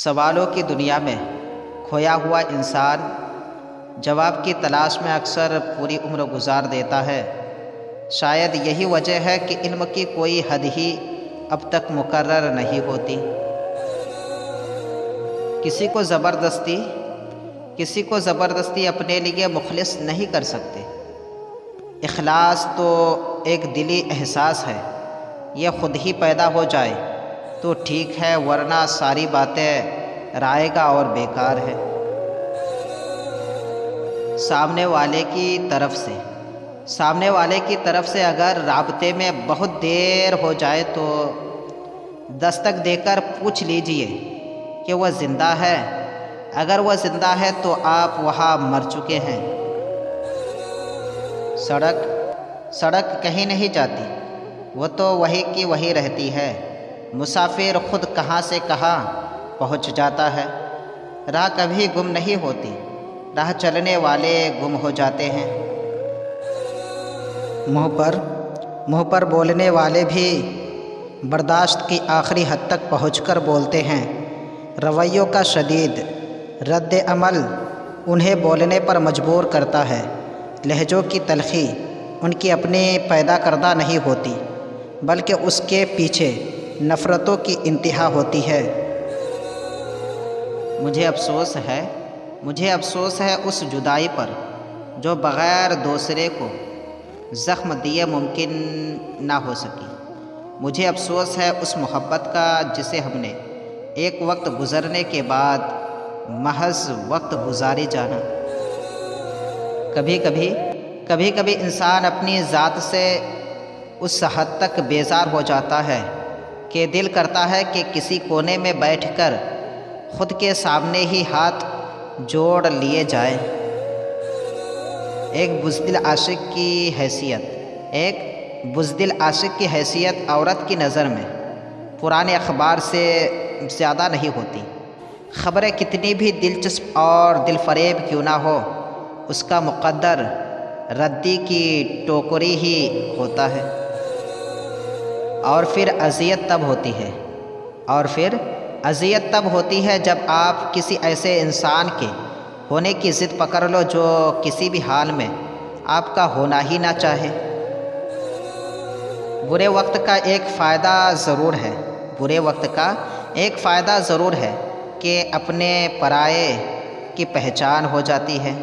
سوالوں کی دنیا میں کھویا ہوا انسان جواب کی تلاش میں اکثر پوری عمر گزار دیتا ہے۔ شاید یہی وجہ ہے کہ علم کی کوئی حد ہی اب تک مقرر نہیں ہوتی۔ کسی کو زبردستی اپنے لیے مخلص نہیں کر سکتے۔ اخلاص تو ایک دلی احساس ہے، یہ خود ہی پیدا ہو جائے تو ٹھیک ہے، ورنہ ساری باتیں رائے گا اور بیکار ہے۔ سامنے والے کی طرف سے اگر رابطے میں بہت دیر ہو جائے تو دستک دے کر پوچھ لیجئے کہ وہ زندہ ہے۔ اگر وہ زندہ ہے تو آپ وہاں مر چکے ہیں۔ سڑک کہیں نہیں جاتی، وہ تو وہی کی وہی رہتی ہے۔ مسافر خود کہاں سے کہاں پہنچ جاتا ہے۔ راہ کبھی گم نہیں ہوتی، راہ چلنے والے گم ہو جاتے ہیں۔ منہ پر بولنے والے بھی برداشت کی آخری حد تک پہنچ کر بولتے ہیں۔ رویوں کا شدید رد عمل انہیں بولنے پر مجبور کرتا ہے۔ لہجوں کی تلخی ان کی اپنی پیدا کردہ نہیں ہوتی، بلکہ اس کے پیچھے نفرتوں کی انتہا ہوتی ہے۔ مجھے افسوس ہے اس جدائی پر جو بغیر دوسرے کو زخم دیے ممکن نہ ہو سکی۔ مجھے افسوس ہے اس محبت کا جسے ہم نے ایک وقت گزرنے کے بعد محض وقت گزاری جانا۔ کبھی کبھی انسان اپنی ذات سے اس حد تک بیزار ہو جاتا ہے کہ دل کرتا ہے کہ کسی کونے میں بیٹھ کر خود کے سامنے ہی ہاتھ جوڑ لیے جائے۔ ایک بزدل عاشق کی حیثیت عورت کی نظر میں پرانے اخبار سے زیادہ نہیں ہوتی۔ خبریں کتنی بھی دلچسپ اور دل فریب کیوں نہ ہو، اس کا مقدر ردی کی ٹوکری ہی ہوتا ہے۔ اور پھر اذیت تب ہوتی ہے جب آپ کسی ایسے انسان کے ہونے کی ضد پکڑ لو جو کسی بھی حال میں آپ کا ہونا ہی نہ چاہے۔ برے وقت کا ایک فائدہ ضرور ہے کہ اپنے پرائے کی پہچان ہو جاتی ہے۔